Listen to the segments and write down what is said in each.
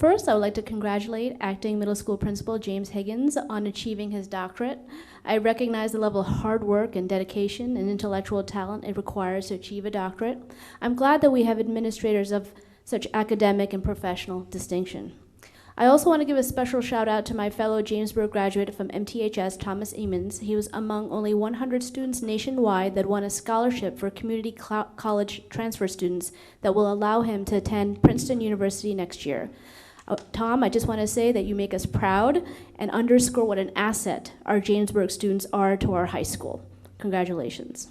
First, I would like to congratulate acting middle school principal James Higgins on achieving his doctorate. I recognize the level of hard work and dedication and intellectual talent it requires to achieve a doctorate. I'm glad that we have administrators of such academic and professional distinction. I also want to give a special shout out to my fellow Jamesburg graduate from MTHS, Thomas Emmons. He was among only 100 students nationwide that won a scholarship for community college transfer students that will allow him to attend Princeton University next year. Tom, I just want to say that you make us proud and underscore what an asset our Jamesburg students are to our high school. Congratulations.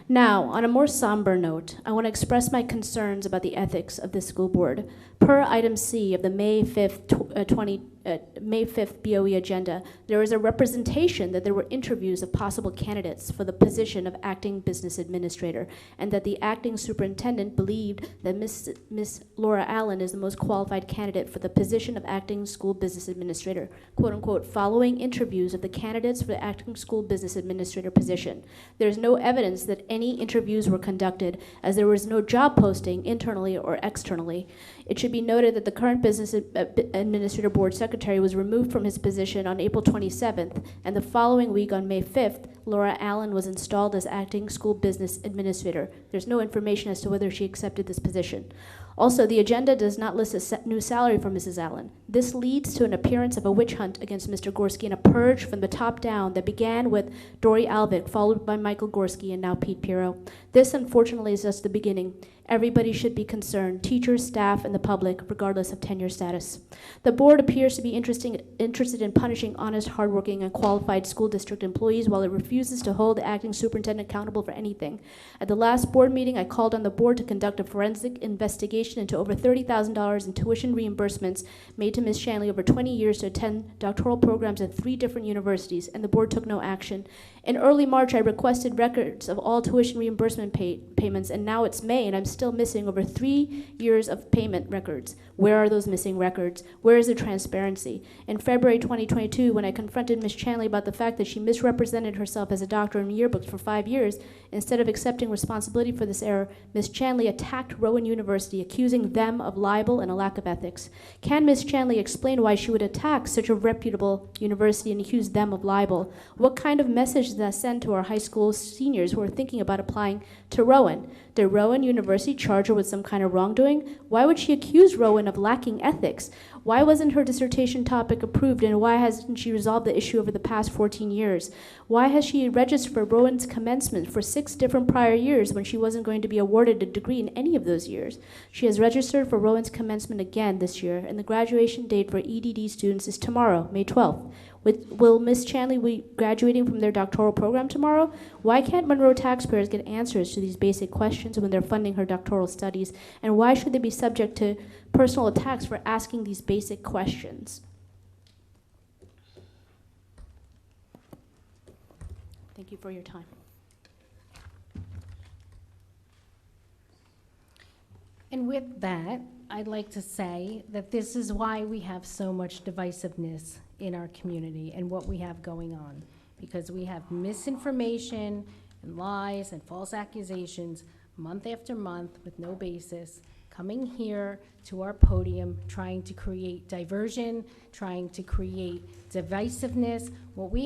Now, on a more somber note, I want to express my concerns about the ethics of the school board. Per item C of the May 5th, May 5th BOE agenda, there is a representation that there were interviews of possible candidates for the position of acting business administrator, and that the acting superintendent believed that Miss Laura Allen is the most qualified candidate for the position of acting school business administrator, quote unquote, following interviews of the candidates for the acting school business administrator position. There is no evidence that any interviews were conducted, as there was no job posting internally or externally. It should be noted that the current business administrator board secretary was removed from his position on April 27th, and the following week on May 5th, Laura Allen was installed as acting school business administrator. There's no information as to whether she accepted this position. Also, the agenda does not list a new salary for Mrs. Allen. This leads to an appearance of a witch hunt against Mr. Gorski and a purge from the top down that began with Dory Alvick, followed by Michael Gorski, and now Pete Pirro. This, unfortunately, is just the beginning. Everybody should be concerned, teachers, staff, and the public, regardless of tenure status. The board appears to be interested in punishing honest, hardworking, and qualified school district employees while it refuses to hold the acting superintendent accountable for anything. At the last board meeting, I called on the board to conduct a forensic investigation into over $30,000 in tuition reimbursements made to Ms. Shanley over 20 years to attend doctoral programs at 3 different universities, and the board took no action. In early March, I requested records of all tuition reimbursement payments, and now it's May, and I'm still missing over 3 years of payment records. Where are those missing records? Where is the transparency? In February 2022, when I confronted Ms. Shanley about the fact that she misrepresented herself as a doctor in yearbooks for 5 years, instead of accepting responsibility for this error, Ms. Shanley attacked Rowan University, accusing them of libel and a lack of ethics. Can Ms. Shanley explain why she would attack such a reputable university and accuse them of libel? What kind of message does that send to our high school seniors who are thinking about applying to Rowan? Did Rowan University charge her with some kind of wrongdoing? Why would she accuse Rowan of lacking ethics? Why wasn't her dissertation topic approved, and why hasn't she resolved the issue over the past 14 years? Why has she registered for Rowan's commencement for 6 different prior years when she wasn't going to be awarded a degree in any of those years? She has registered for Rowan's commencement again this year, and the graduation date for EDD students is tomorrow, May 12th. Will Ms. Shanley be graduating from their doctoral program tomorrow? Why can't Monroe taxpayers get answers to these basic questions when they're funding her doctoral studies? And why should they be subject to personal attacks for asking these basic questions? Thank you for your time. And with that, I'd like to say that this is why we have so much divisiveness in our community and what we have going on, because we have misinformation and lies and false accusations month after month with no basis, coming here to our podium, trying to create diversion, trying to create divisiveness. What we